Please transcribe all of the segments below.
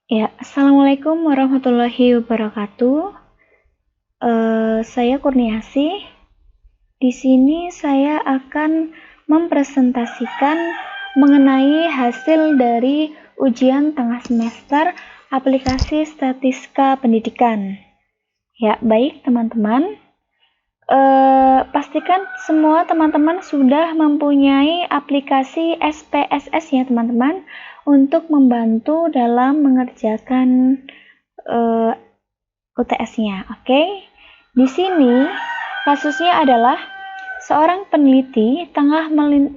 Ya, Assalamualaikum warahmatullahi wabarakatuh. Saya Kurniasih. Di sini saya akan mempresentasikan mengenai hasil dari ujian tengah semester aplikasi statistika pendidikan. Ya, baik teman-teman. Pastikan semua teman-teman sudah mempunyai aplikasi SPSS ya teman-teman untuk membantu dalam mengerjakan UTS-nya. Oke. Di sini kasusnya adalah seorang peneliti tengah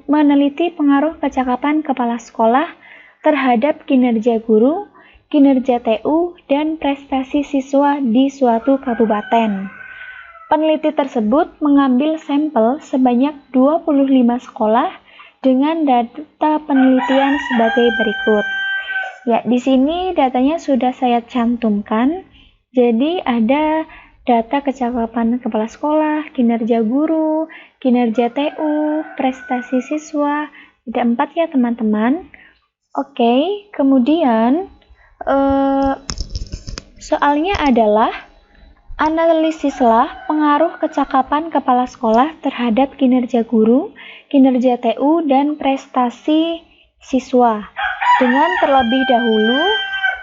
meneliti pengaruh kecakapan kepala sekolah terhadap kinerja guru, kinerja TU, dan prestasi siswa di suatu kabupaten. Peneliti tersebut mengambil sampel sebanyak 25 sekolah dengan data penelitian sebagai berikut. Ya, di sini datanya sudah saya cantumkan. Jadi ada data kecakapan kepala sekolah, kinerja guru, kinerja TU, prestasi siswa. Ada 4 ya teman-teman. Oke, kemudian soalnya adalah analisislah pengaruh kecakapan kepala sekolah terhadap kinerja guru, kinerja TU, dan prestasi siswa dengan terlebih dahulu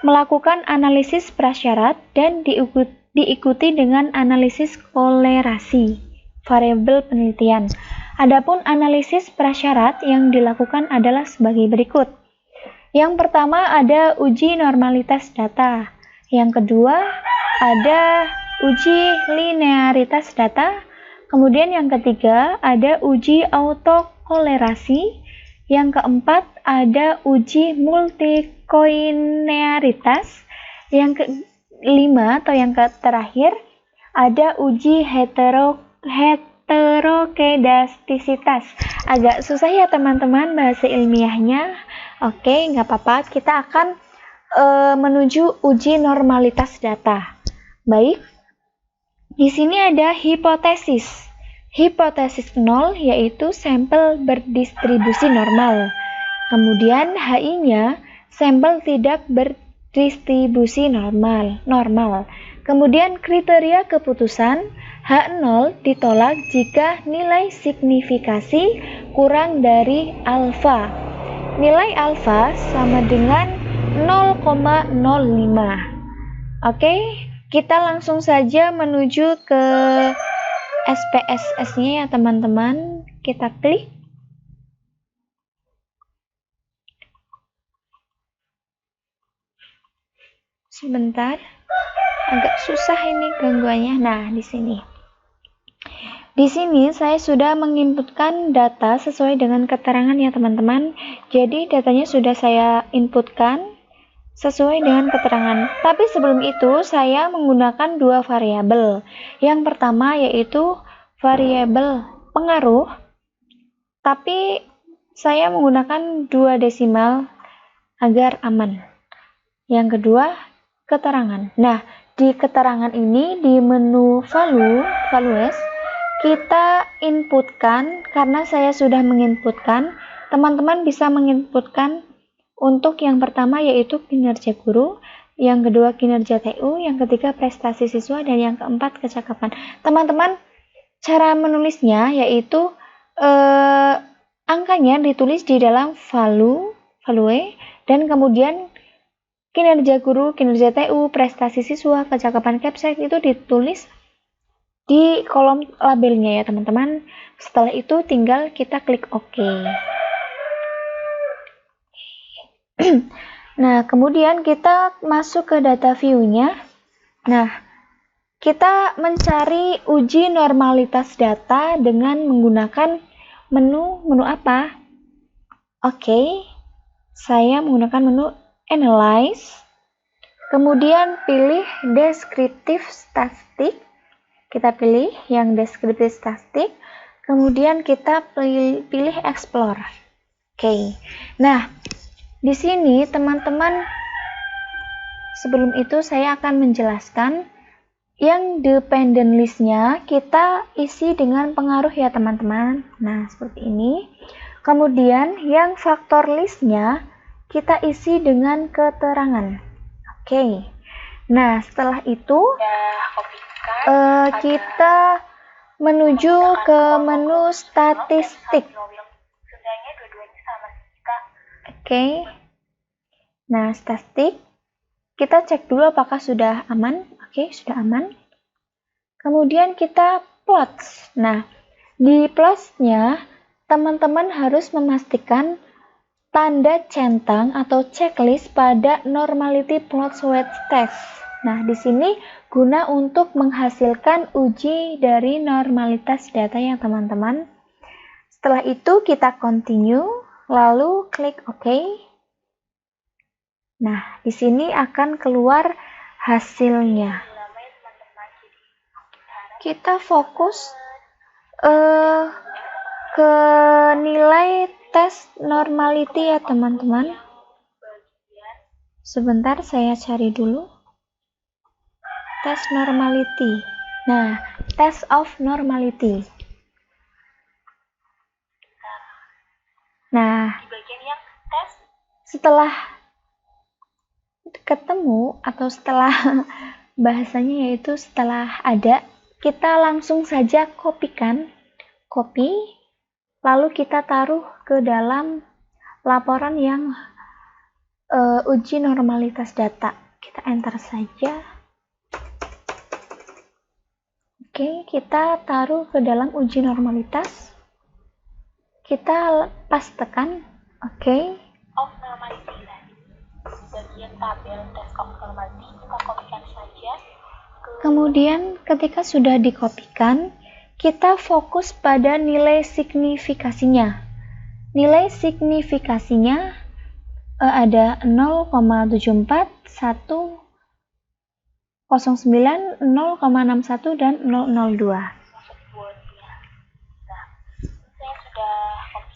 melakukan analisis prasyarat dan diikuti dengan analisis kolerasi variabel penelitian. Adapun analisis prasyarat yang dilakukan adalah sebagai berikut. Yang pertama ada uji normalitas data. Yang kedua ada uji linearitas data. Kemudian yang ketiga ada uji autokolerasi. Yang keempat ada uji multikoinearitas. Yang kelima atau yang terakhir ada uji heterokedastisitas. Agak susah ya teman-teman bahasa ilmiahnya. Oke, nggak apa-apa. Kita akan menuju uji normalitas data. Baik, di sini ada hipotesis. Hipotesis 0 yaitu sampel berdistribusi normal. Kemudian HI-nya sampel tidak berdistribusi normal. Kemudian kriteria keputusan H0 ditolak jika nilai signifikasi kurang dari alfa. Nilai alfa sama dengan 0,05. Oke, kita langsung saja menuju ke SPSS-nya ya teman-teman. Kita klik. Sebentar, agak susah ini gangguannya. Nah, di sini. Di sini saya sudah menginputkan data sesuai dengan keterangan ya teman-teman. Jadi datanya sudah saya inputkan sesuai dengan keterangan. Tapi sebelum itu saya menggunakan 2 variabel. Yang pertama yaitu variabel pengaruh. Tapi saya menggunakan 2 desimal agar aman. Yang kedua, keterangan. Nah, di keterangan ini di menu values kita inputkan, karena saya sudah menginputkan, teman-teman bisa menginputkan untuk yang pertama yaitu kinerja guru, yang kedua kinerja TU, yang ketiga prestasi siswa, dan yang keempat kecakapan. Teman-teman, cara menulisnya yaitu angkanya ditulis di dalam value, dan kemudian kinerja guru, kinerja TU, prestasi siswa, kecakapan CAPSAT itu ditulis di kolom labelnya ya teman-teman. Setelah itu tinggal kita klik OK. Nah, kemudian kita masuk ke data view-nya. Nah, kita mencari uji normalitas data dengan menggunakan menu apa? Oke, saya menggunakan menu Analyze. Kemudian pilih Descriptive Statistic. Kita pilih yang Descriptive Statistic. Kemudian kita pilih Explore. Oke. Nah, di sini teman-teman, sebelum itu saya akan menjelaskan yang dependent list-nya kita isi dengan pengaruh ya teman-teman. Nah, seperti ini. Kemudian yang faktor list-nya kita isi dengan keterangan. Oke. Nah, setelah itu kita menuju ke menu statistik. Oke. Nah, statistik kita cek dulu apakah sudah aman. Oke, sudah aman. Kemudian kita plots. Nah, di plots-nya teman-teman harus memastikan tanda centang atau checklist pada normality plots weight test. Nah, di sini guna untuk menghasilkan uji dari normalitas data ya teman-teman. Setelah itu kita continue, lalu klik OK. Nah, di sini akan keluar hasilnya. Kita fokus ke nilai tes normality ya teman-teman. Sebentar saya cari dulu. Tes normality. Nah, test of normality. Nah, setelah ketemu atau setelah bahasanya yaitu setelah ada, kita langsung saja kopikan, lalu kita taruh ke dalam laporan yang uji normalitas data. Kita enter saja. Oke, kita taruh ke dalam uji normalitas. Kita pastekan, oke. Of normality bagian tabel test of normality kita kopikan saja. Kemudian ketika sudah dikopikan, kita fokus pada nilai signifikasinya. Nilai signifikasinya ada 0,74, 1, 09, 0,61, dan 002.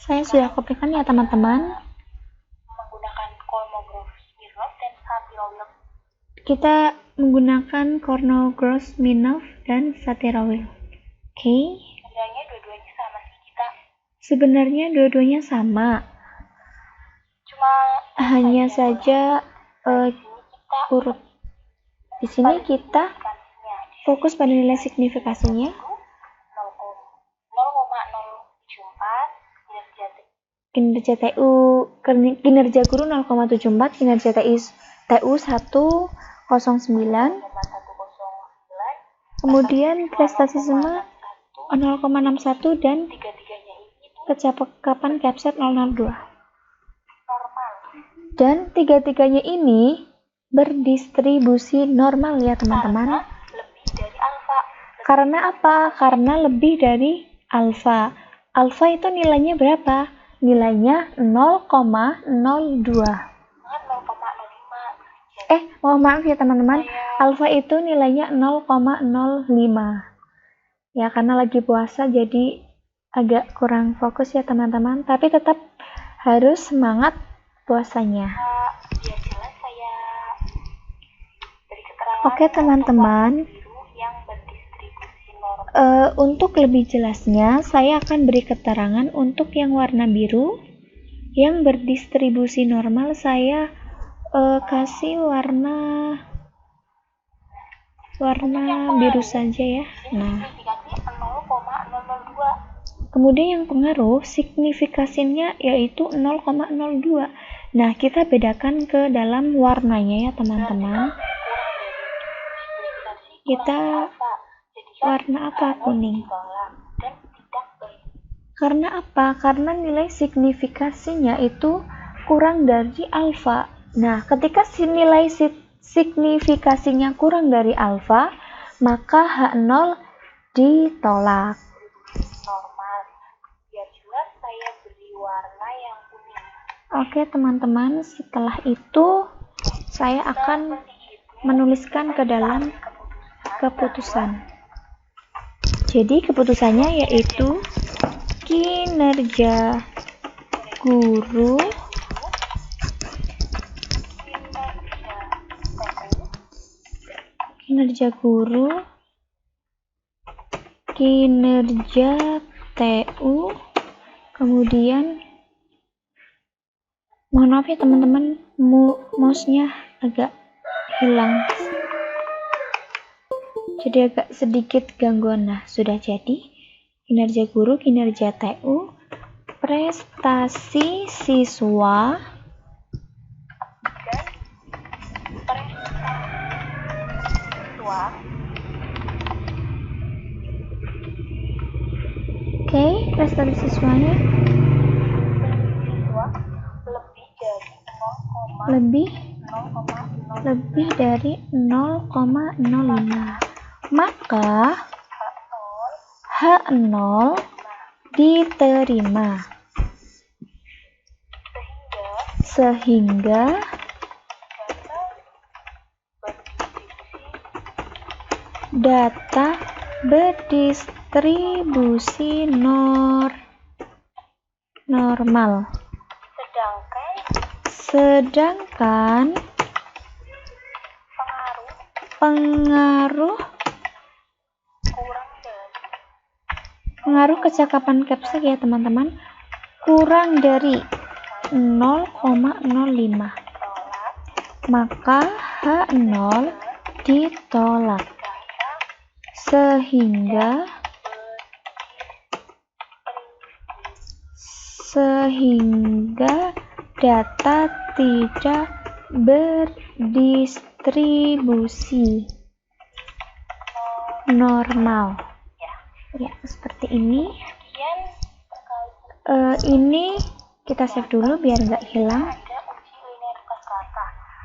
Saya sudah kopikan ya teman-teman. Menggunakan Kolmogorov-Smirnov dan Satirowil. Kita menggunakan Kolmogorov-Smirnov dan Satirowil. Oke. Sebenarnya dua-duanya sama sih kita. Sebenarnya dua-duanya sama. Cuma hanya saja urut. Di sini kita fokus pada nilai signifikasinya. 0,074 kinerja guru 0,74, kinerja TU 109, kemudian prestasi semua 0,61 dan kecakapan capset 002. Dan tiga-tiganya ini berdistribusi normal ya teman-teman. Karena apa? Karena lebih dari alfa. Alfa itu nilainya berapa? Nilainya 0,02. Mohon maaf ya teman-teman. Alfa itu nilainya 0,05. Ya, karena lagi puasa jadi agak kurang fokus ya teman-teman. Tapi tetap harus semangat puasanya. Oke teman-teman. Untuk lebih jelasnya, saya akan beri keterangan untuk yang warna biru yang berdistribusi normal. Saya kasih warna biru saja ya. Nah, kemudian yang pengaruh signifikasinya yaitu 0,02. Nah, kita bedakan ke dalam warnanya ya teman-teman. Kita warna apa? Kuning. Karena apa? Karena nilai signifikasinya itu kurang dari alfa. Nah, ketika nilai signifikasinya kurang dari alfa, maka H0 ditolak. Normal. Biar jelas saya beri warna yang kuning. Oke teman-teman, setelah itu saya akan menuliskan ke dalam keputusan. Jadi keputusannya yaitu kinerja guru kinerja TU, kemudian mohon maaf ya teman-teman, mouse-nya agak hilang. Jadi agak sedikit gangguan. Nah, sudah jadi kinerja guru, kinerja TU, prestasi siswa, oke, prestasi siswanya lebih dari 0,05. Maka H0 diterima. Sehingga data berdistribusi normal. Sedangkan pengaruh kecakapan capsek ya teman-teman kurang dari 0,05. Maka H0 ditolak. Sehingga data tidak berdistribusi normal. Ya, seperti ini. Ini kita save dulu biar nggak hilang.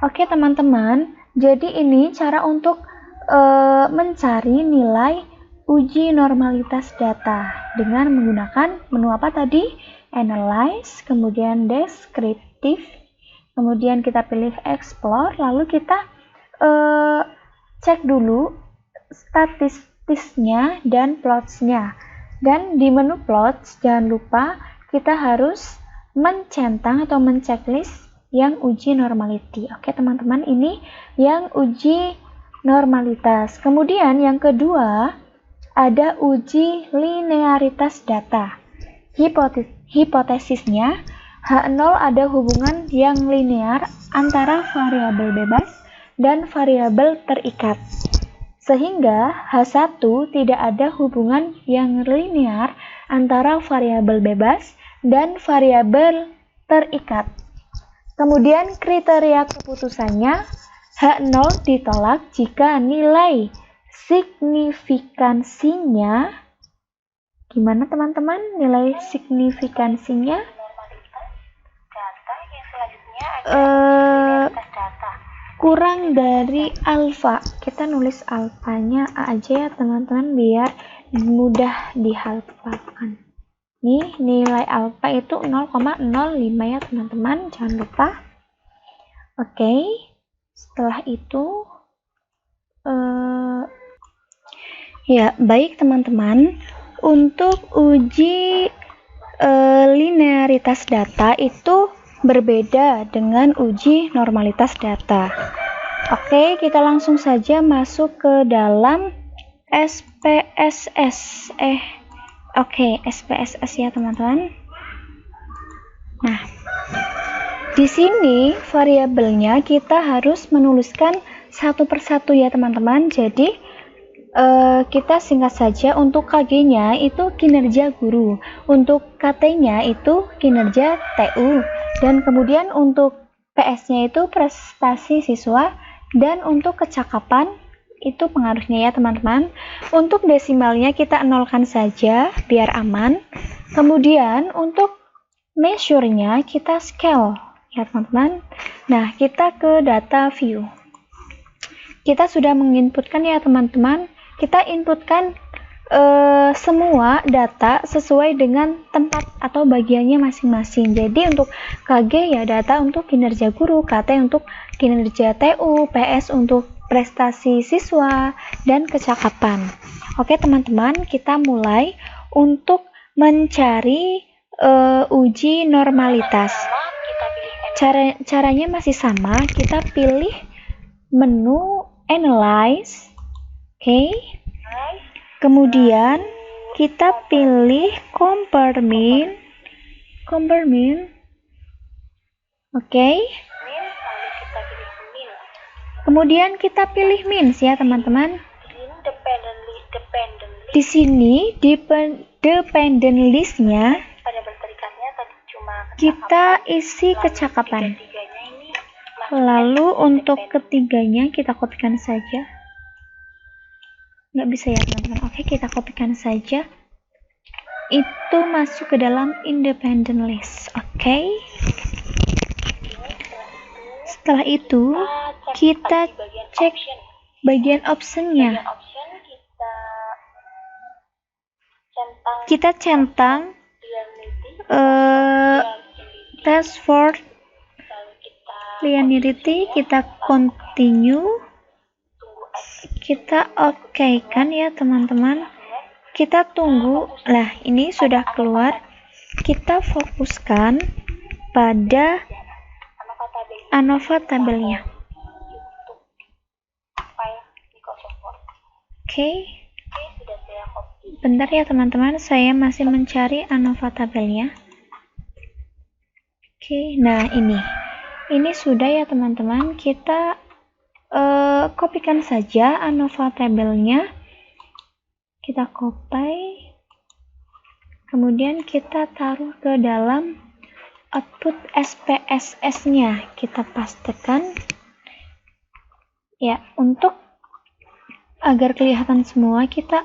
Oke teman-teman, jadi ini cara untuk mencari nilai uji normalitas data dengan menggunakan menu apa tadi? Analyze, kemudian deskriptif, kemudian kita pilih explore, lalu kita cek dulu statistiknya dan plots-nya. Dan di menu plots jangan lupa kita harus mencentang atau menceklis yang uji normality. Oke teman-teman, ini yang uji normalitas. Kemudian yang kedua ada uji linearitas data. Hipotesisnya H0 ada hubungan yang linear antara variabel bebas dan variabel terikat. Sehingga H1 tidak ada hubungan yang linear antara variabel bebas dan variabel terikat. Kemudian kriteria keputusannya H0 ditolak jika nilai signifikansinya, gimana teman-teman nilai signifikansinya? Kurang dari alfa. Kita nulis alfanya A aja ya teman-teman biar mudah dihafalkan. Nih nilai alfa itu 0,05 ya teman-teman, jangan lupa. Oke, setelah itu ya baik teman-teman, untuk uji linearitas data itu berbeda dengan uji normalitas data. Oke, kita langsung saja masuk ke dalam SPSS. SPSS ya teman-teman. Nah, di sini variabelnya kita harus menuliskan satu persatu ya teman-teman. Jadi kita singkat saja. Untuk KG-nya itu kinerja guru, untuk KT-nya itu kinerja TU, dan kemudian untuk PS-nya itu prestasi siswa, dan untuk kecakapan itu pengaruhnya ya teman-teman. Untuk desimalnya kita nolkan saja biar aman. Kemudian untuk measure-nya kita scale ya teman-teman. Nah, kita ke data view. Kita sudah menginputkan ya teman-teman. Kita inputkan semua data sesuai dengan tempat atau bagiannya masing-masing. Jadi untuk KG ya data untuk kinerja guru, KT untuk kinerja TU, PS untuk prestasi siswa, dan kecakapan. Oke teman-teman, kita mulai untuk mencari uji normalitas. Caranya masih sama, kita pilih menu Analyze. Oke. Kemudian kita pilih Compare Mean. Oke. Kemudian kita pilih means ya teman-teman. Independently. Di sini dependent list-nya Pada berterikatnya tadi cuma kita isi kecakapan. Tiga-tiganya ini Lalu untuk ketiganya kita kopikan saja. Nggak bisa ya teman-teman. Oke, kita kopikan saja. Itu masuk ke dalam independent list. Oke. Setelah itu kita cek bagian optionnya. option Kita centang reality, test for lalu kita linearity, kita continue, kita oke kan ya teman-teman. Kita tunggu. Lah, ini sudah keluar. Kita fokuskan pada ANOVA tabelnya. file Microsoft Word. Oke. Sudah saya copy. Bentar ya teman-teman, saya masih mencari ANOVA tabelnya. Oke, nah ini sudah ya teman-teman. Kita kopikan saja ANOVA tabelnya. Kita copy, kemudian kita taruh ke dalam output SPSS-nya. Kita pastekan ya, untuk agar kelihatan semua kita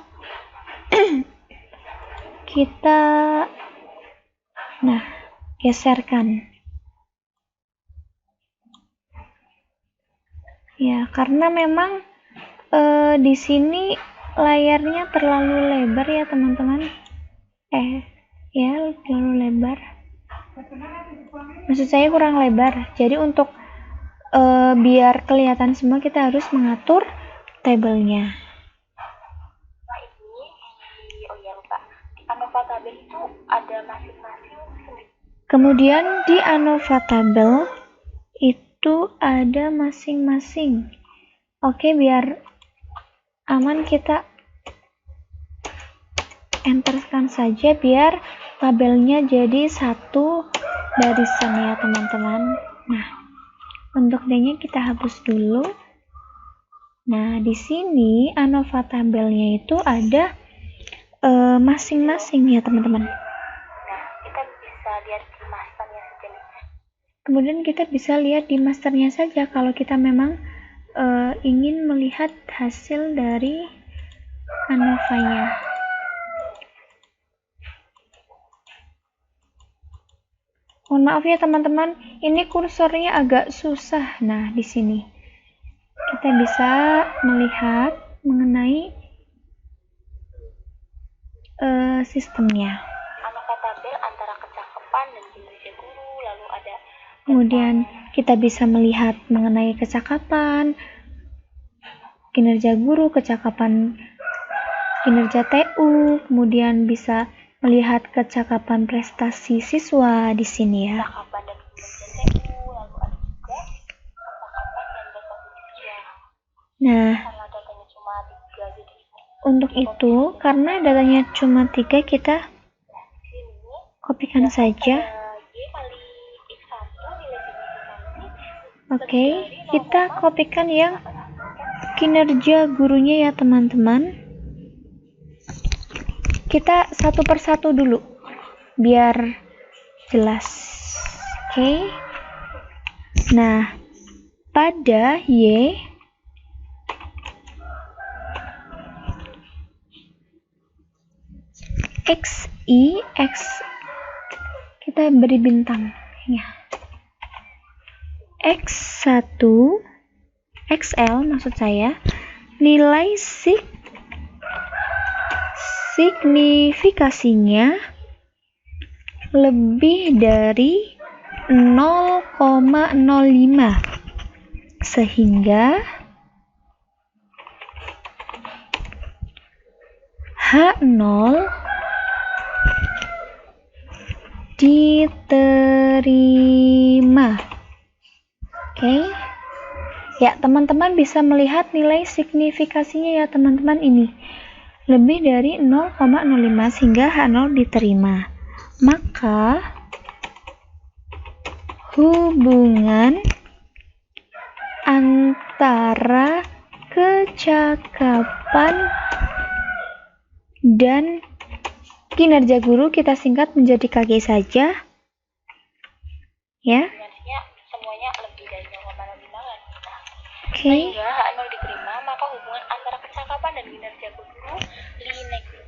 geserkan ya, karena memang di sini layarnya terlalu lebar ya teman-teman. Ya terlalu lebar, maksud saya kurang lebar. Jadi untuk biar kelihatan semua kita harus mengatur tabelnya. Nah ini oh ya lupa, di ANOVA tabel itu ada masing-masing sendiri. Kemudian di ANOVA tabel itu ada masing-masing. Oke, biar aman kita enterkan saja biar tabelnya jadi satu barisan ya teman-teman. Nah, untuk D-nya kita hapus dulu. Nah, di sini ANOVA tabelnya itu ada masing-masing ya teman-teman. Nah, kita bisa lihat di masternya saja nih. Kemudian kita bisa lihat di masternya saja kalau kita memang ingin melihat hasil dari ANOVA-nya. Mohon maaf ya teman-teman, ini kursornya agak susah. Nah, di sini kita bisa melihat mengenai sistemnya. ANOVA tabel antara kecakapan dan kinerja guru, lalu ada Kemudian kita bisa melihat mengenai kecakapan, kinerja guru, kecakapan kinerja TU, kemudian bisa melihat kecakapan prestasi siswa di sini ya. kecakapan dan kinerja TU, lalu ada juga kecakapan dan prestasi siswa. Nah, Karena datanya cuma 3, jadi untuk itu karena datanya cuma 3, kita di sini kopikan saja. Y kali X1 nilai signifikansi Oke, kita kopikan yang kinerja gurunya ya teman-teman. Kita satu persatu dulu biar jelas. Oke. Nah, pada Y X kita beri bintang ya. X1 XL maksud saya, nilai signifikasinya lebih dari 0,05 sehingga H0 diterima. Oke. Ya, teman-teman bisa melihat nilai signifikasinya ya teman-teman, ini lebih dari 0,05 sehingga H0 diterima. Maka hubungan antara kecakapan dan kinerja guru kita singkat menjadi KG saja. Ya. Sebenarnya semuanya lebih dari 0,05 kan. Oke. Sehingga H0 diterima, maka hubungan antara kecakapan dan kinerja guru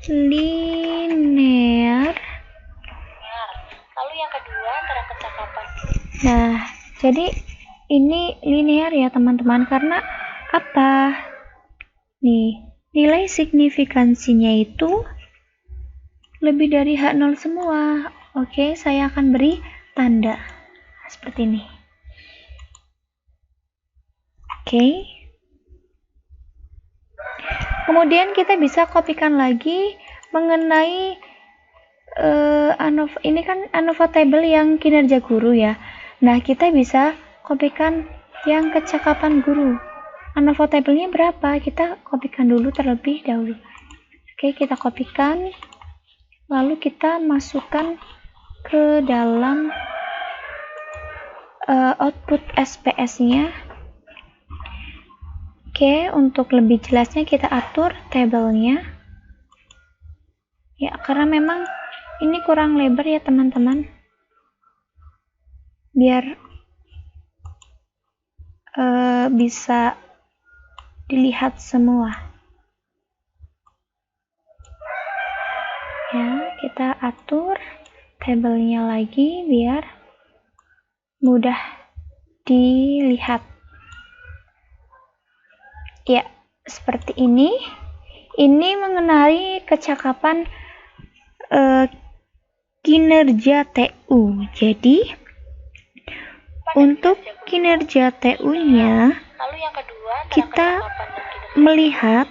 linear. Lalu yang kedua antara kecakapan. Nah, jadi ini linear ya teman-teman, karena apa? Nih, nilai signifikansinya itu lebih dari H0 semua. Oke, saya akan beri tanda seperti ini. Oke. Kemudian kita bisa kopikan lagi mengenai ini kan ANOVA table yang kinerja guru ya. Nah, kita bisa kopikan yang kecakapan guru. ANOVA table-nya berapa? Kita kopikan dulu terlebih dahulu. Oke, kita kopikan. Lalu kita masukkan ke dalam output SPS-nya. Oke, untuk lebih jelasnya kita atur tabelnya. Ya, karena memang ini kurang lebar ya teman-teman. Biar bisa dilihat semua. Ya, kita atur tabelnya lagi biar mudah dilihat. Ya, seperti ini. Ini mengenai kecakapan kinerja TU. Jadi, untuk kinerja TU-nya, kita melihat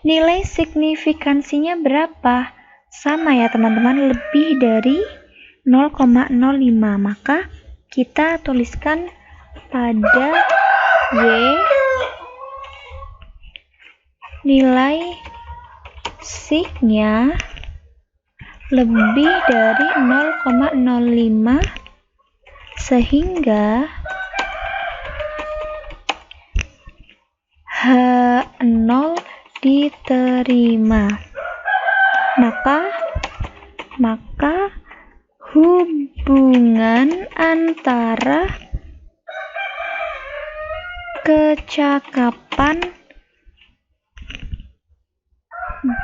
nilai signifikansinya berapa. Sama ya teman-teman, lebih dari 0,05. Maka kita tuliskan pada Y nilai sig-nya lebih dari 0,05 sehingga H0 diterima. Maka hubungan antara kecakapan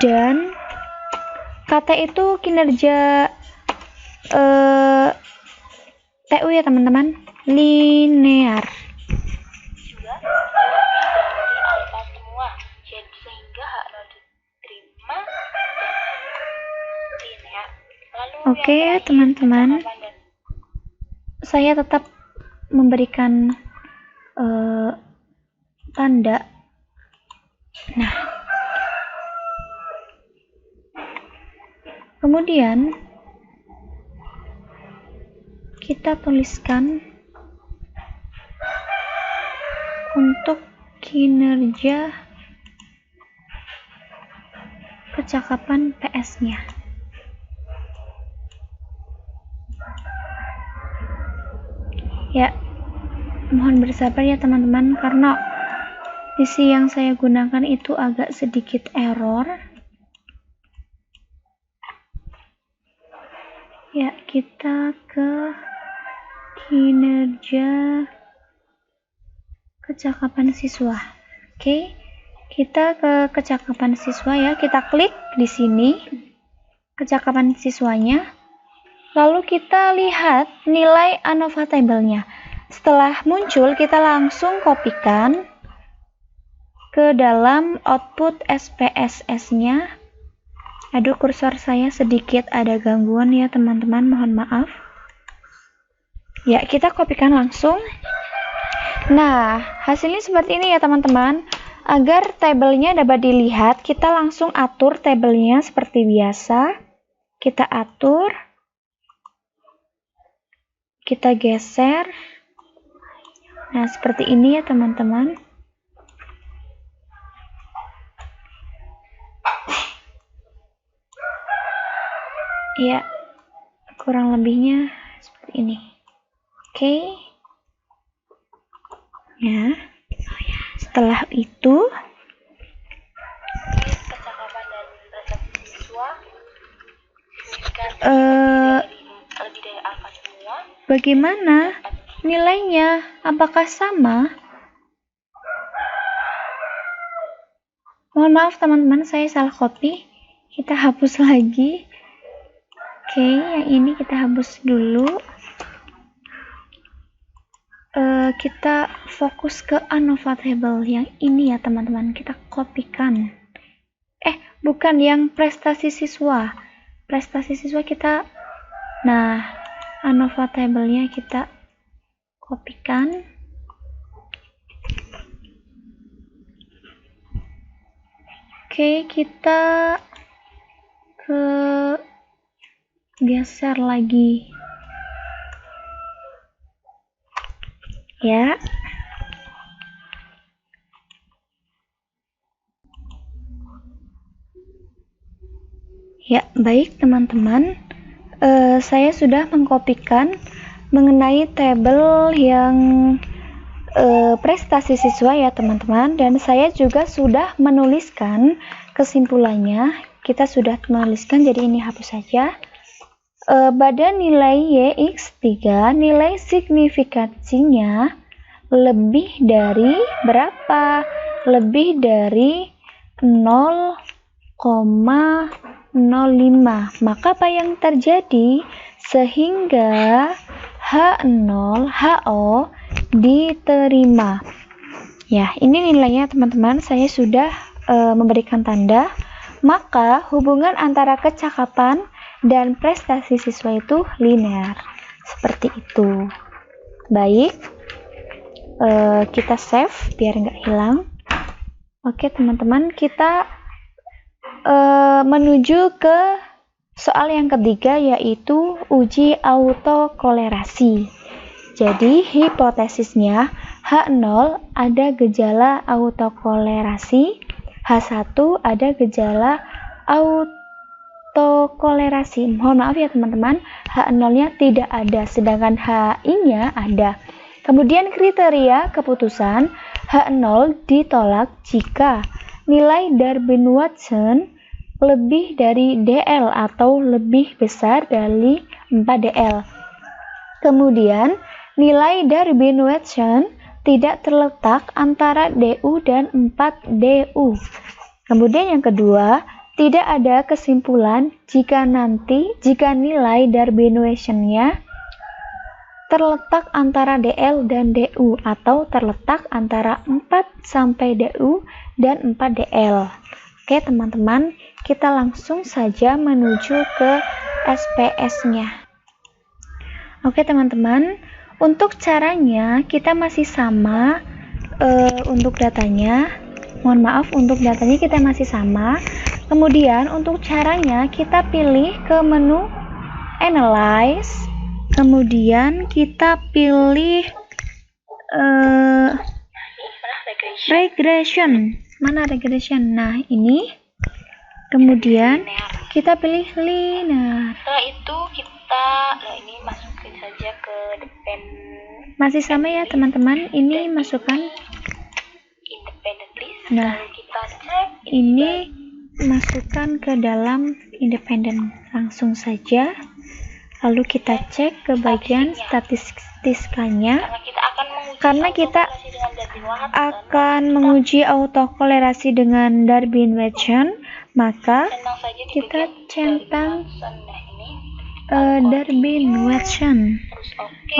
dan KT itu kinerja TU ya teman-teman, linear. Juga lebih dari alfa semua, jadi sehingga H0 diterima linear. Lalu Oke teman-teman, saya tetap memberikan tanda. Nah, kemudian kita tuliskan untuk kinerja kecakapan PS-nya. Ya, mohon bersabar ya teman-teman, karena PC yang saya gunakan itu agak sedikit error. Ya, kita ke kinerja kecakapan siswa. Oke, kita ke kecakapan siswa ya. Kita klik di sini kecakapan siswanya. Lalu kita lihat nilai ANOVA table-nya. Setelah muncul, kita langsung kopikan ke dalam output SPSS-nya. Aduh, kursor saya sedikit ada gangguan ya teman-teman, mohon maaf. Ya, kita kopikan langsung. Nah, hasilnya seperti ini ya teman-teman. Agar tabelnya dapat dilihat, kita langsung atur tabelnya seperti biasa. Kita atur. Kita geser. Nah, seperti ini ya teman-teman. Ya, kurang lebihnya seperti ini. Oke. Ya. Setelah itu, Kecakapan dan prestasi siswa signifikan lebih dari alfa semua. bagaimana nilainya? Apakah sama? Mohon maaf teman-teman, saya salah copy. Kita hapus lagi. Oke, yang ini kita hapus dulu. Kita fokus ke ANOVA table yang ini ya teman-teman, kita kopikan. Bukan yang prestasi siswa. Prestasi siswa kita, nah ANOVA table-nya kita kopikan. Oke, kita geser lagi. Ya. Ya, baik teman-teman. Saya sudah mengkopikan mengenai tabel yang prestasi siswa ya teman-teman, dan saya juga sudah menuliskan kesimpulannya. Kita sudah menuliskan, jadi ini hapus saja. Pada nilai YX3, nilai signifikansinya lebih dari berapa? Lebih dari 0,05. Maka apa yang terjadi? Sehingga H0 HO diterima. Ya, ini nilainya teman-teman. Saya sudah memberikan tanda. Maka hubungan antara kecakapan dan prestasi siswa itu linear. Seperti itu. Baik. Kita save biar nggak hilang. Oke teman-teman, kita menuju ke soal yang ketiga, yaitu uji autokolerasi. Jadi hipotesisnya H0 ada gejala autokolerasi, H1 ada gejala autokolerasi. Mohon maaf ya teman-teman, H0-nya tidak ada, sedangkan HI-nya ada. Kemudian kriteria keputusan H0 ditolak jika nilai Darwin-Watson lebih dari DL atau lebih besar dari 4DL. Kemudian nilai Darwin-Watson tidak terletak antara DU dan 4DU. Kemudian yang kedua, tidak ada kesimpulan jika nilai Darwin-Watson-nya terletak antara DL dan DU atau terletak antara 4 sampai DU dan 4DL. Oke teman-teman, kita langsung saja menuju ke SPS-nya. Oke teman-teman, untuk caranya kita masih sama. Untuk datanya, mohon maaf, untuk datanya kita masih sama. Kemudian untuk caranya kita pilih ke menu Analyze. Kemudian kita pilih regression. Mana regression? Nah, ini. Kemudian kita pilih linear. Setelah itu kita, ini masukin saja ke depend. Masih sama ya teman-teman. Ini masukkan Independent list. Nah, Lalu kita cek. Ini masukkan ke dalam independent. Langsung saja. Lalu kita cek ke bagian statistikanya. Karena kita akan menguji autokolerasi dengan Darwin-Watson, maka kita centang Darwin-Watson.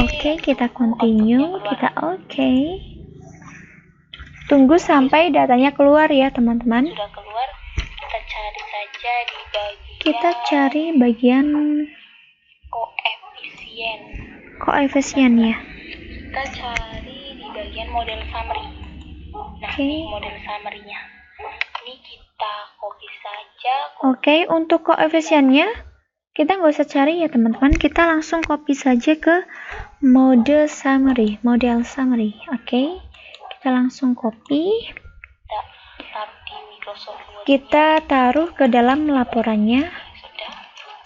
Oke, kita continue, kita oke. Tunggu sampai datanya keluar ya teman-teman. Sudah keluar, kita cari saja di bagian. Kita cari bagian koefisiennya. Kita cari di bagian model summary. Nah, ini model summary-nya. Ini kita copy saja. Oke, untuk koefisiennya kita nggak usah cari ya teman-teman. Kita langsung copy saja ke model summary. Oke, kita langsung copy. Kita taruh ke dalam laporannya.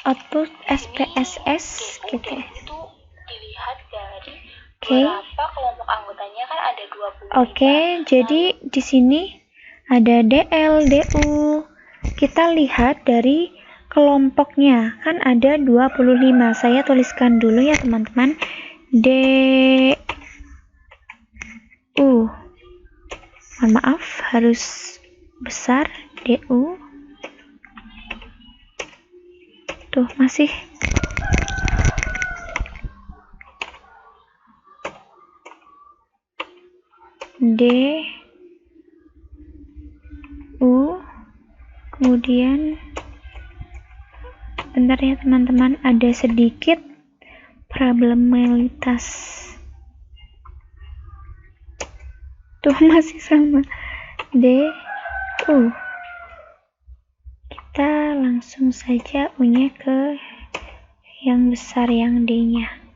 Output SPSS gitu. Berapa kelompok anggotanya? Kan ada 25. Oke, jadi di sini ada DL, DU. Kita lihat dari kelompoknya, kan ada 25. Saya tuliskan dulu ya teman-teman. DU. Mohon maaf, harus besar. DU. Tuh, masih. D U, kemudian bentar ya teman-teman, ada sedikit problemalitas. Tuh, masih sama. D U. Kita langsung saja U-nya ke yang besar, yang D-nya.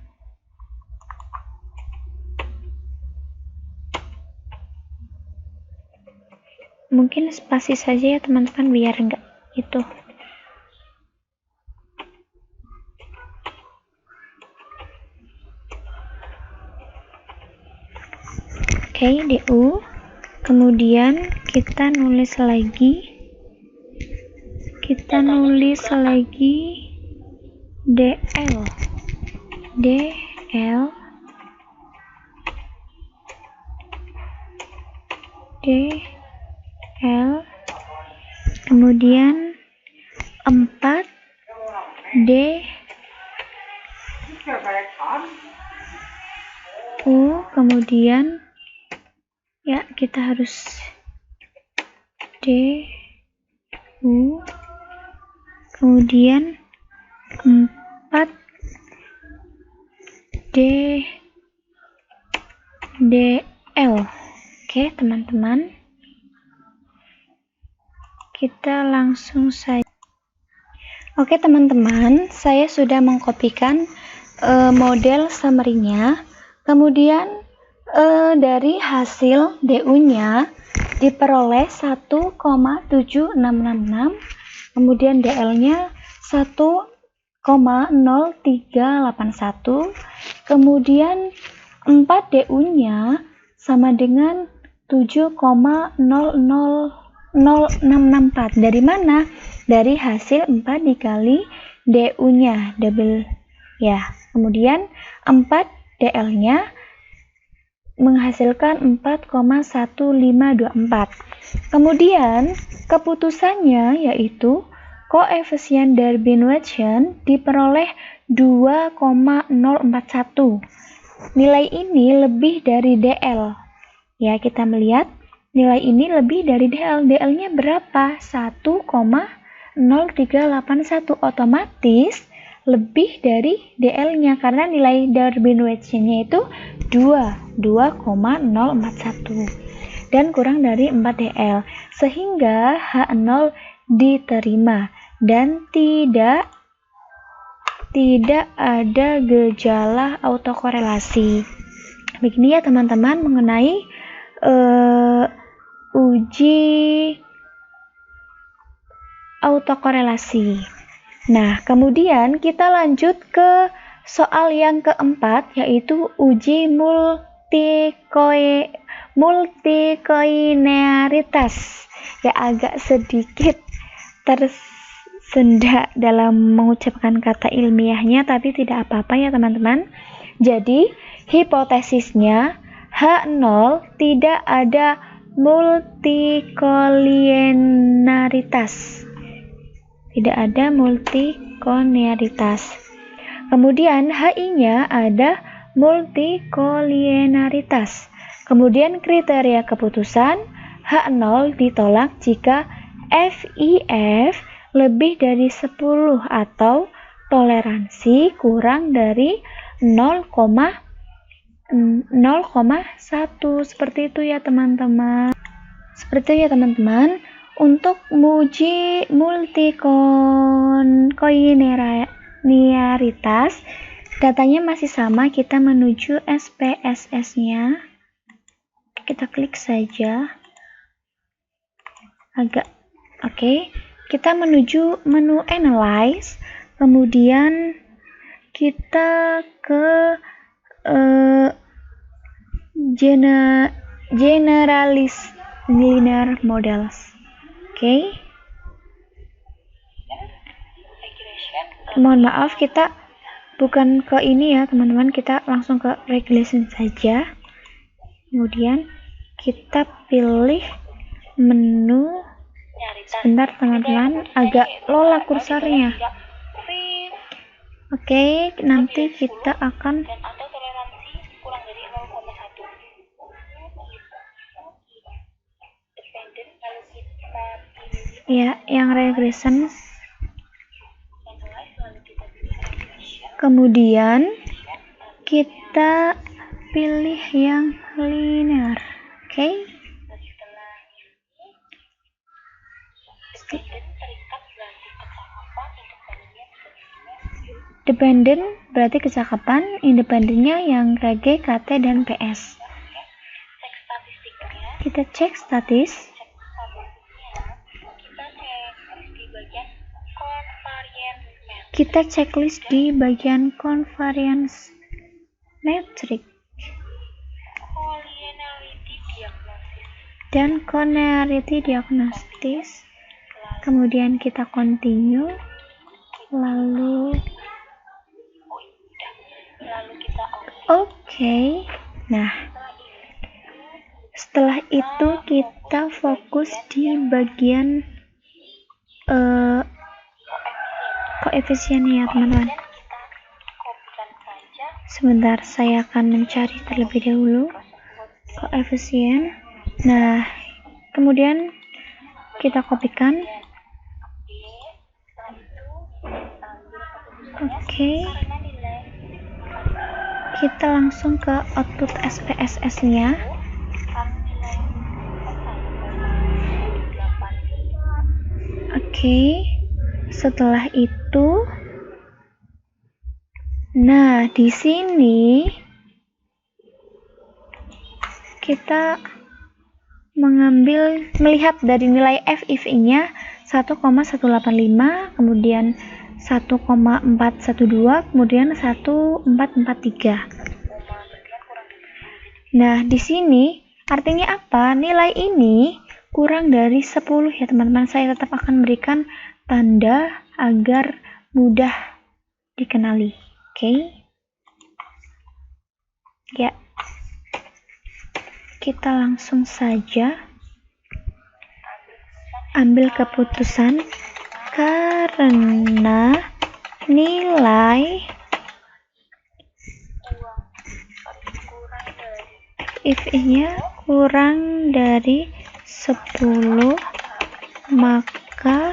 Mungkin spasi saja ya teman-teman biar enggak itu. Oke, DU. Kemudian kita nulis lagi. DL. Kemudian 4 D U, kemudian ya kita harus D U, kemudian 4 DL. Oke teman-teman, kita langsung saja. Oke teman-teman, saya sudah mengkopikan model summary-nya. Kemudian dari hasil DU-nya diperoleh 1,7666, kemudian DL-nya 1,0381, kemudian 4 DU-nya sama dengan 7,00064. Dari mana? Dari hasil 4 dikali DU-nya, double ya. Kemudian 4 DL-nya menghasilkan 4,1524. Kemudian keputusannya yaitu koefisien Darwin-Watson diperoleh 2,041. Nilai ini lebih dari DL. Ya, kita melihat nilai ini lebih dari DL. DL-nya berapa? 1,0381. Otomatis lebih dari DL-nya karena nilai Darwin-Watson-nya itu 2,041 dan kurang dari 4 DL, sehingga H0 diterima dan tidak ada gejala autokorelasi. Begini ya teman-teman mengenai uji autokorelasi. Nah, kemudian kita lanjut ke soal yang keempat, yaitu uji multikoineritas. Ya, agak sedikit tersendak dalam mengucapkan kata ilmiahnya, tapi tidak apa-apa ya teman-teman. Jadi, hipotesisnya H0 tidak ada multikoineritas. Tidak ada multikoineritas. Kemudian HI-nya ada multikoineritas. Kemudian kriteria keputusan H0 ditolak jika FIF lebih dari 10 atau toleransi kurang dari 0,1. Seperti itu ya teman-teman. Untuk menguji multikoineritas, datanya masih sama. Kita menuju SPSS-nya. Kita klik saja. Oke. Kita menuju menu Analyze. Kemudian kita ke generalized linear models. Oke. Mohon maaf, kita bukan ke ini ya teman-teman, kita langsung ke regression saja. Kemudian kita pilih menu. Sebentar teman-teman, agak lola kursornya. Oke, nanti kita akan ya yang regression. Kemudian kita pilih yang linear. Oke. Dependent berarti kecakapan, independennya yang KG, KT, dan PS. Kita cek statis. Kita checklist di bagian convariance metric dan connectivity diagnosis. Kemudian kita continue, lalu oke. Nah, setelah itu kita fokus di bagian koefisiennya ya teman-teman. Sebentar, saya akan mencari terlebih dahulu koefisien. Nah, kemudian kita kopikan. Oke. Kita langsung ke output SPSS-nya. Oke. Setelah itu, nah di sini kita melihat dari nilai FIV-nya 1,185, kemudian 1,412, kemudian 1,443. Nah, di sini artinya apa? Nilai ini kurang dari 10 ya teman-teman. Saya tetap akan berikan tanda agar mudah dikenali. Oke. Ya. Kita langsung saja ambil keputusan karena nilai if-nya kurang dari 10, maka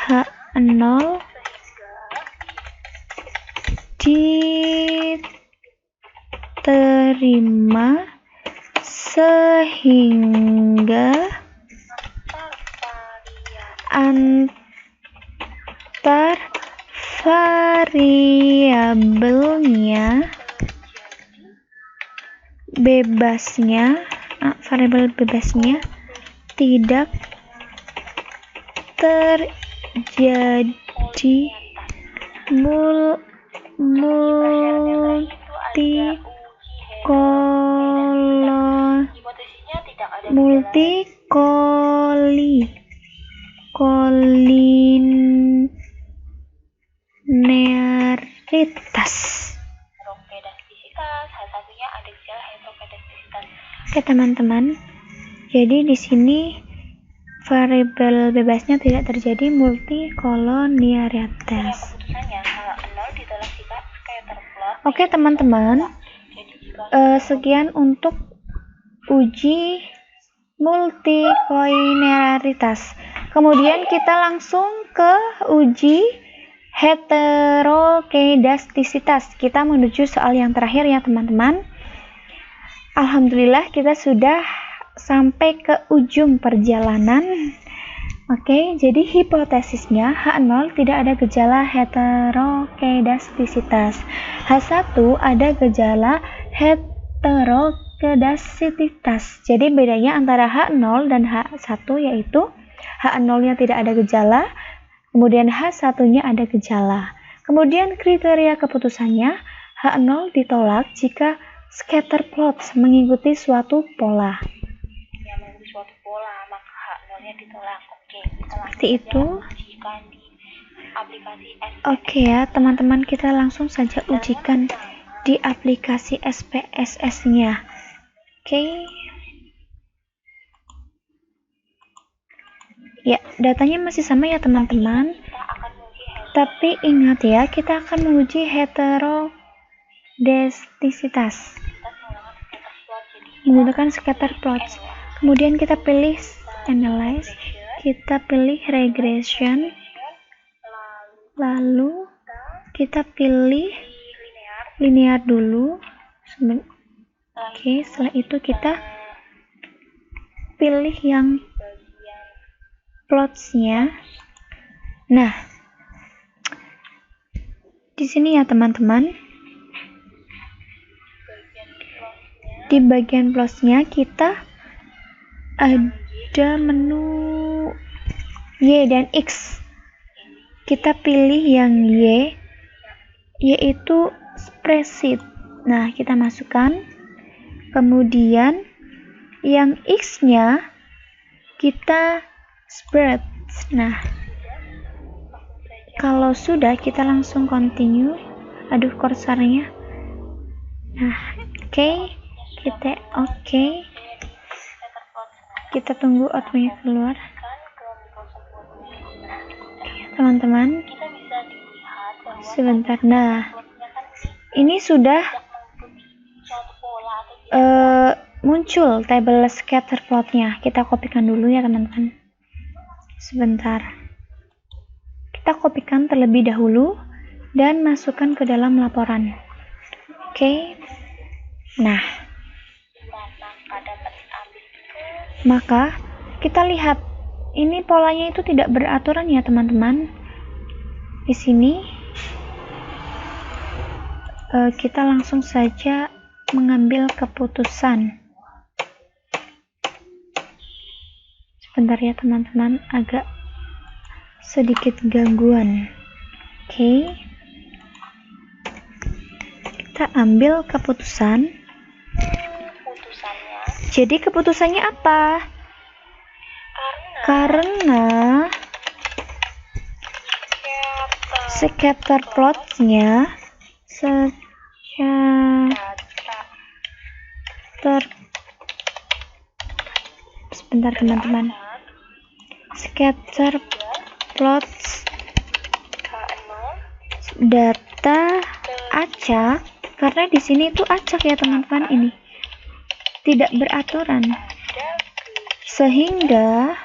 H0 diterima sehingga antar variabel bebasnya tidak terjadi multikolinearitas. Oke teman-teman, jadi di sini variabel bebasnya tidak terjadi multikolinearitas. Oke teman-teman, sekian untuk uji multikolinearitas. Kemudian kita langsung ke uji heterokedastisitas. Kita menuju soal yang terakhir ya teman-teman. Alhamdulillah kita sudah sampai ke ujung perjalanan. Oke, jadi hipotesisnya H0 tidak ada gejala heterokedastisitas. H1 ada gejala heterokedastisitas. Jadi bedanya antara H0 dan H1 yaitu H0-nya tidak ada gejala, kemudian H1-nya ada gejala. Kemudian kriteria keputusannya H0 ditolak jika scatter plots mengikuti suatu pola. Yang mengikuti suatu pola, maka H0-nya ditolak. Oke, kita Seperti itu. ujikan di aplikasi SPS. Oke ya, teman-teman, kita langsung saja ujikan di aplikasi SPSS-nya. Oke. Ya, datanya masih sama ya teman-teman. Tapi ingat ya, kita akan menguji heterodestisitas menggunakan scatter plots. Kemudian kita pilih analyze, kita pilih regression, lalu kita pilih linear dulu. Oke, setelah itu kita pilih yang plots-nya. Nah, di sini ya teman-teman, di bagian plots-nya kita ada menu Y dan X. Kita pilih yang Y, yaitu spreadsheet. Nah, kita masukkan. Kemudian yang X-nya kita spread. Nah, kalau sudah, kita langsung continue. Aduh, kursornya. Nah, oke. Kita tunggu outputnya keluar. Teman-teman, sebentar. Nah, ini sudah muncul tabel scatter plotnya. Kita kopikan dulu ya teman-teman. Sebentar. Kita kopikan terlebih dahulu dan masukkan ke dalam laporan. Oke. Nah, maka kita lihat ini polanya itu tidak beraturan ya teman-teman. Di sini kita langsung saja mengambil keputusan. Sebentar ya teman-teman, agak sedikit gangguan. Oke. Kita ambil keputusan. Jadi keputusannya apa? Karena scatter plotnya sebentar teman-teman. Scatter plots data acak, karena di sini itu acak ya teman-teman, ini tidak beraturan, sehingga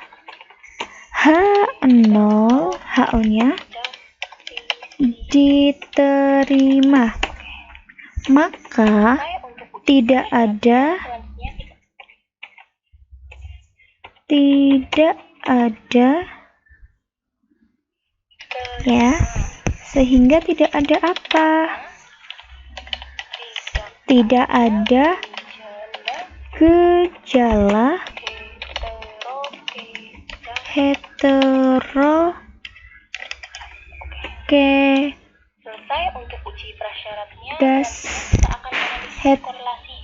H0 HO-nya diterima, maka tidak ada ya, sehingga tidak ada apa? Tidak ada gejala Selesai untuk uji prasyaratnya, kita akan menganalisis korelasi.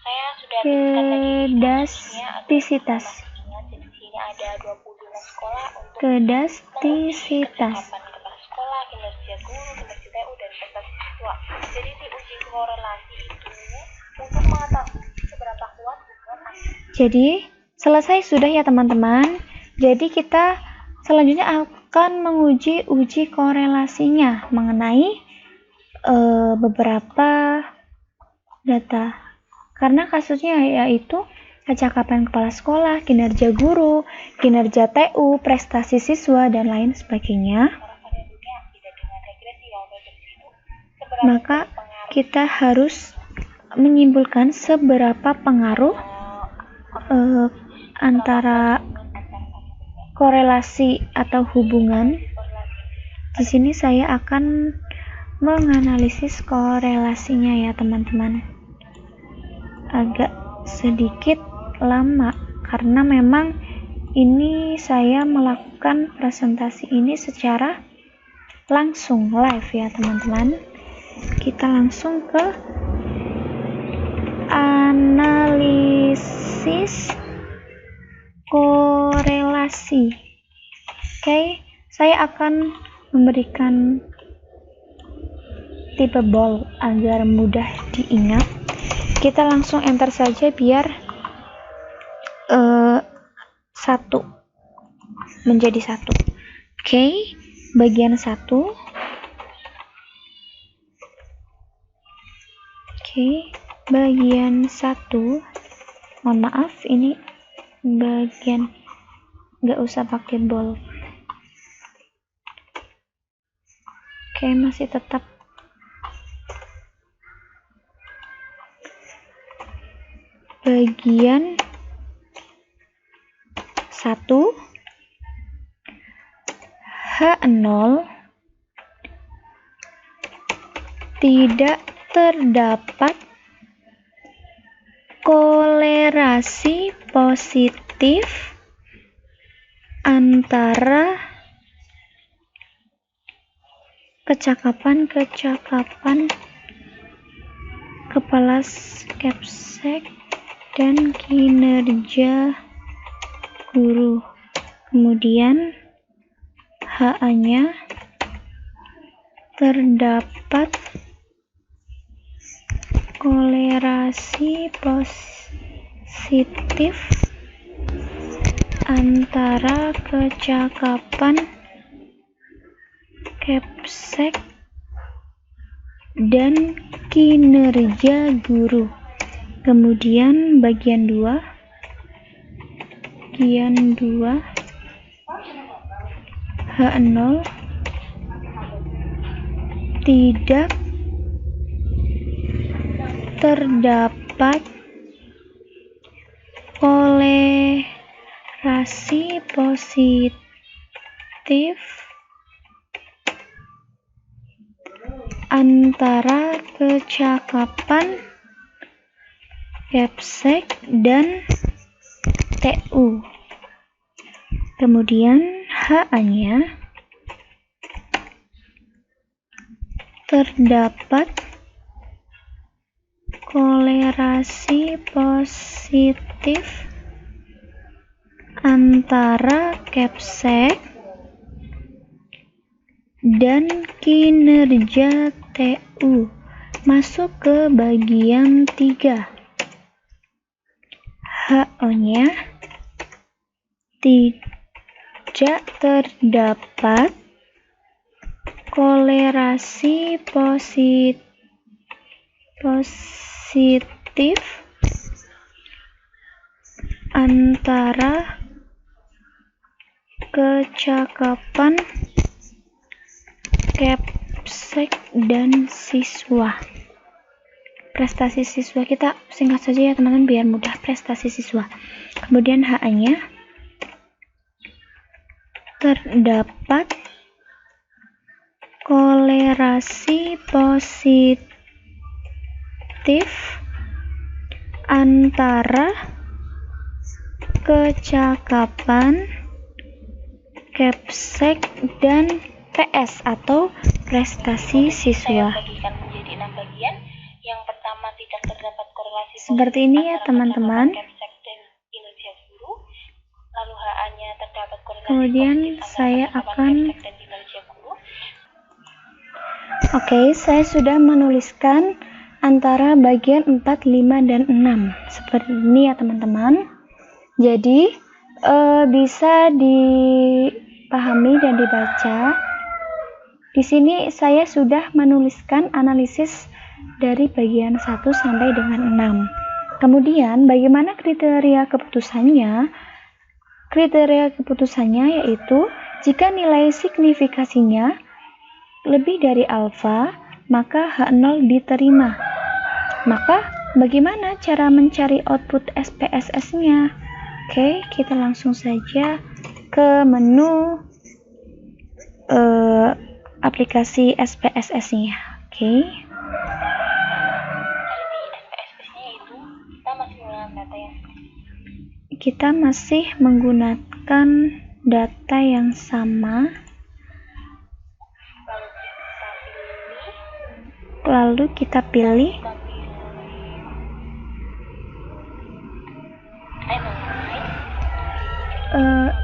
Saya sudah tuliskan lagi kedastisitas. Jadi di sini ada 22 sekolah untuk kedastisitas. kepala sekolah, kinerja guru, kinerja TU, dan prestasi siswa. Jadi di uji korelasi itu untuk mengetahui seberapa kuat hubungan. Jadi selesai sudah ya teman-teman. Jadi kita selanjutnya akan menguji uji korelasinya mengenai beberapa data. Karena kasusnya yaitu kecakapan kepala sekolah, kinerja guru, kinerja TU, prestasi siswa, dan lain sebagainya. Maka kita harus menyimpulkan seberapa pengaruh antara korelasi atau hubungan. Di sini saya akan menganalisis korelasinya ya teman-teman. Agak sedikit lama karena memang ini saya melakukan presentasi ini secara langsung live ya teman-teman. Kita langsung ke analisis korelasi. Oke, saya akan memberikan tipe bold agar mudah diingat. Kita langsung enter saja biar 1 menjadi 1. Oke, bagian 1. Oke, bagian 1. Mohon maaf, ini bagian nggak usah pakai bold. Oke, masih tetap bagian 1. H0 tidak terdapat kolerasi positif antara kecakapan kepala Capsek dan kinerja guru. Kemudian HA-nya terdapat kolerasi positif antara kecakapan Capsek dan kinerja guru. Kemudian bagian 2 H0 tidak terdapat kolerasi positif antara kecakapan Capsek dan TU. Kemudian HA-nya terdapat kolerasi positif antara Capsek dan kinerja TU. Masuk ke bagian 3. HO-nya tidak terdapat kolerasi positif antara kecakapan Capsek dan siswa. Prestasi siswa kita singkat saja ya teman-teman biar mudah. Prestasi siswa. Kemudian HA-nya terdapat kolerasi positif antara kecakapan Capsek dan PS atau prestasi siswa. Saya bagikan menjadi 6 bagian. Yang pertama, tidak terdapat korelasi seperti ini ya teman-teman. Capsek dan kinerja guru. Lalu HA-nya terdapat korelasi Kemudian saya akan Capsek dan kinerja guru. Oke, saya sudah menuliskan antara bagian 4, 5, dan 6 seperti ini ya teman-teman. Jadi bisa dipahami dan dibaca. Di sini saya sudah menuliskan analisis dari bagian 1 sampai dengan 6. Kemudian bagaimana kriteria keputusannya? Kriteria keputusannya yaitu jika nilai signifikasinya lebih dari alfa, maka H0 diterima. Maka bagaimana cara mencari output SPSS-nya? Oke, kita langsung saja ke menu aplikasi SPSS-nya. Oke. Kita masih menggunakan data yang sama. Lalu kita pilih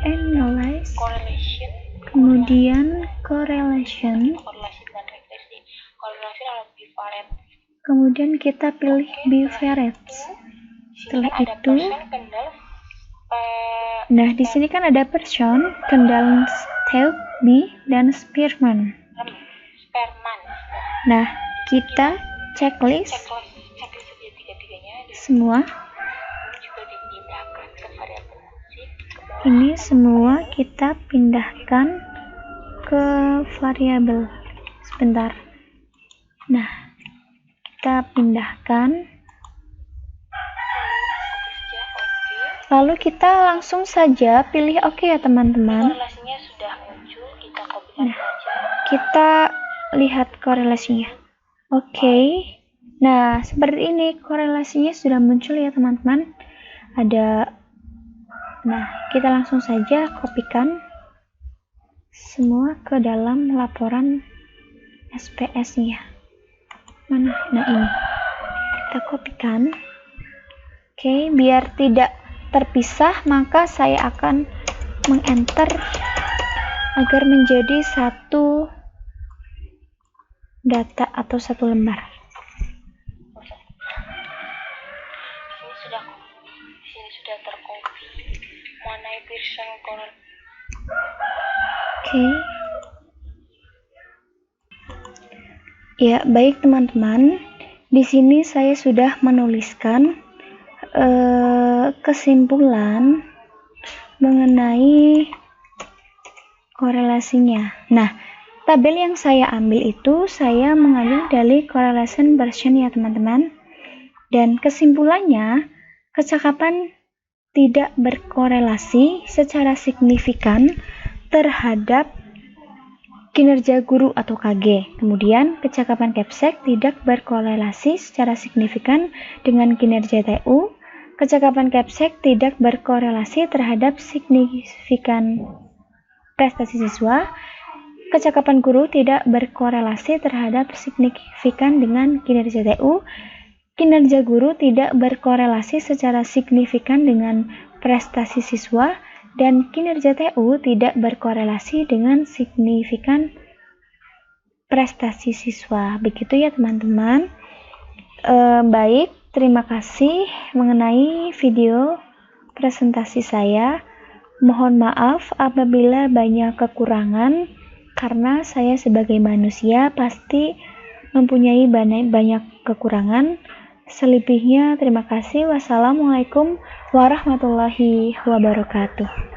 analyze, correlation, kemudian correlation, korelasi dan regresi. Korelasi adalah bivariate. Kemudian kita pilih bivariate. Setelah itu, nah di sini kan ada person, Kendall, Steve, B, dan Spearman. Nah, kita checklist semua. Ini semua kita pindahkan ke variabel. Sebentar. Nah, kita pindahkan. Lalu kita langsung saja pilih oke ya teman-teman. Korelasinya sudah muncul, kita kopikan saja. Kita lihat korelasinya. Oke. Nah, seperti ini korelasinya sudah muncul ya teman-teman. Nah, kita langsung saja kopikan semua ke dalam laporan SPS-nya. Mana? Nah, ini. Kita kopikan. Oke, biar tidak terpisah, maka saya akan mengenter agar menjadi satu data atau satu lembar. Sini sudah terkopi mengenai Pearson correlation. Oke. Ya, baik teman-teman. Di sini saya sudah menuliskan kesimpulan mengenai korelasinya. Nah, tabel yang saya ambil itu saya mengambil dari correlation version ya teman-teman. Dan kesimpulannya, kecakapan tidak berkorelasi secara signifikan terhadap kinerja guru atau KG. Kemudian, kecakapan Capsek tidak berkorelasi secara signifikan dengan kinerja TU. Kecakapan Capsek tidak berkorelasi terhadap signifikan prestasi siswa. Kecakapan guru tidak berkorelasi terhadap signifikan dengan kinerja TU. Kinerja guru tidak berkorelasi secara signifikan dengan prestasi siswa. Dan kinerja TU tidak berkorelasi dengan signifikan prestasi siswa. Begitu ya teman-teman. Baik, terima kasih mengenai video presentasi saya. Mohon maaf apabila banyak kekurangan, karena saya sebagai manusia pasti mempunyai banyak kekurangan. Selebihnya terima kasih. Wassalamualaikum warahmatullahi wabarakatuh.